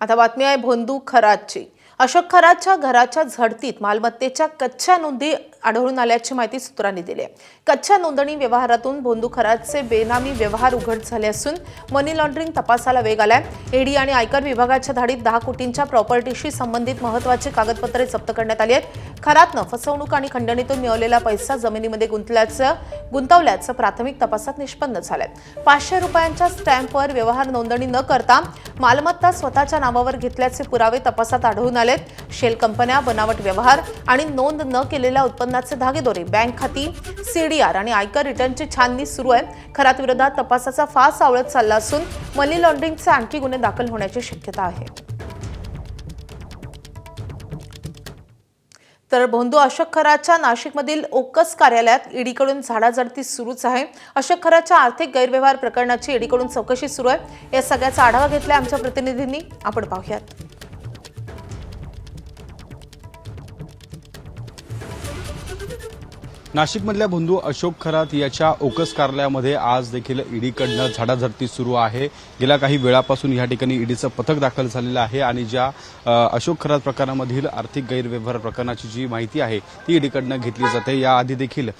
आता बातमी आहे भोंदू खरातची। अशोक खरातच्या घराच्या झडतीत मालमत्तेच्या कच्च्या नोंदी आढळून आल्याची माहिती सूत्रांनी दिली आहे। कच्च्या नोंदणी व्यवहारातून भोंदू खरातचे बेनामी व्यवहार उघड झाले असून मनी लॉन्ड्रिंग तपासाला वेग आलाय। ईडी आणि आयकर विभागाच्या धाडीत 10 कोटींच्या प्रॉपर्टीशी संबंधित महत्त्वाची कागदपत्रे जप्त करण्यात आली आहेत। खरातनं फसवणूक आणि खंडणीतून मिळवलेला पैसा जमिनीमध्ये गुंतवल्याचं प्राथमिक तपासात निष्पन्न झालंय। 500 रुपयांच्या स्टॅम्पवर व्यवहार नोंदणी न करता मालमत्ता स्वतःच्या नावावर घेतल्याचे पुरावे तपासात आढळून आलेत। शेल कंपन्या, बनावट व्यवहार आणि नोंद न केलेल्या उत्पन्नाचे धागेदोरे, बँक खाती, सीडीआर आणि आयकर रिटर्नची छाननी सुरू आहे। खरात विरोधात तपासाचा फास आवळत चालला असून मनी लॉन्ड्रिंगचे आणखी गुन्हे दाखल होण्याची शक्यता आहे। तर भोंदू अशोक खरातच्या नाशिकमधील ओकस कार्यालयात ईडीकडून झाडाझडती सुरूच आहे। अशोक खरातच्या आर्थिक गैरव्यवहार प्रकरणाची ईडीकडून चौकशी सुरू आहे। या सगळ्याचा आढावा घेतलाय आमच्या प्रतिनिधींनी, आपण पाहूयात। नाशिकमधल्या भोंदू अशोक खरात याच्या ओकस कार्यालयामध्ये आज देखील ईडीकडनं झाडाझडती सुरू आहे। गेल्या काही वेळापासून या ठिकाणी ईडीचं पथक दाखल झालेलं आहे आणि ज्या अशोक खरात प्रकरणामधील आर्थिक गैरव्यवहार प्रकरणाची जी माहिती आहे ती ईडीकडनं घेतली जाते। याआधी देखील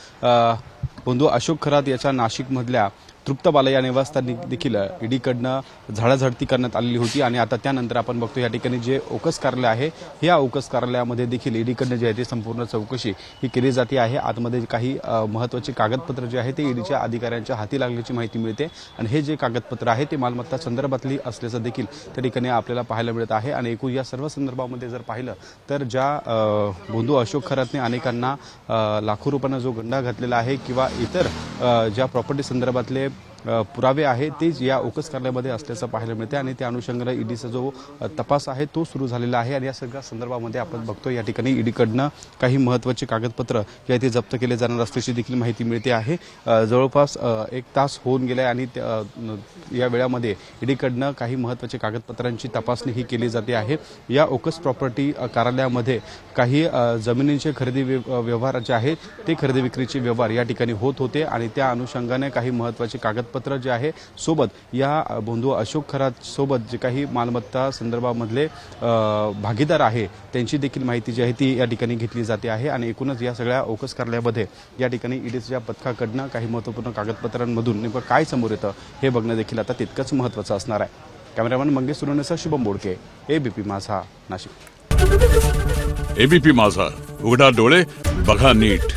भोंदू अशोक खरात याच्या नाशिकमधल्या तृप्तबाला या निवासस्थानी देखील ईडीकडनं झाडाझडती करण्यात आलेली होती आणि आता त्यानंतर आपण बघतो या ठिकाणी जे ओकस कार्यालय आहे या ओकस कार्यालयामध्ये देखील ईडीकडनं जे आहे ते संपूर्ण चौकशी ही केली जाते आहे। आतमध्ये काही महत्त्वाचे कागदपत्र जे आहे ते ईडीच्या अधिकाऱ्यांच्या हाती लागल्याची माहिती मिळते आणि हे जे कागदपत्र आहे ते मालमत्ता संदर्भातली असल्याचं देखील त्या ठिकाणी आपल्याला पाहायला मिळत आहे। आणि एकूण या सर्व संदर्भामध्ये जर पाहिलं तर ज्या भोंदू अशोक खरातने अनेकांना लाखो रुपयांना जो गंडा घातलेला आहे किंवा इतर ज्या प्रॉपर्टी संदर्भातले पुरावे आहे तेच या ओकस कार्यालयामध्ये असल्याचं पाहायला मिळते आणि त्या अनुषंगाने ईडीचा जो तपास आहे तो सुरू झालेला आहे। आणि या सगळ्या संदर्भामध्ये आपण बघतो या ठिकाणी ईडीकडनं काही महत्त्वाचे कागदपत्र जे ते जप्त केले जाणार असल्याची देखील माहिती मिळते आहे। जवळपास 1 तास होऊन गेले आणि या वेळामध्ये ईडीकडनं काही महत्त्वाचे कागदपत्रांची तपासणी ही केली जाते आहे। या ओकस प्रॉपर्टी कार्यालयामध्ये काही जमिनींचे खरेदी व्यवहार जे आहेत ते खरेदी विक्रीचे व्यवहार या ठिकाणी होत होते आणि त्या अनुषंगाने काही महत्त्वाचे कागदपत्र जे आहे सोबत या भोंदू अशोक खरात सोबत जे काही मालमत्ता संदर्भामधले भागीदार आहे त्यांची देखील माहिती जी आहे ती या ठिकाणी घेतली जाते आहे। आणि एकूणच या सगळ्या ओकस कार्यालयामध्ये या ठिकाणी ईडीच्या पथकाकडनं काही महत्त्वपूर्ण कागदपत्रांमधून नेमकं काय समोर येतं हे बघणं देखील आता तितकंच महत्त्वाचं असणार आहे। कॅमेरामॅन मंगेश सुरवणेसह शुभम बोडके, एबीपी माझा, नाशिक। एबीपी माझा, उघडा डोळे बघा नीट।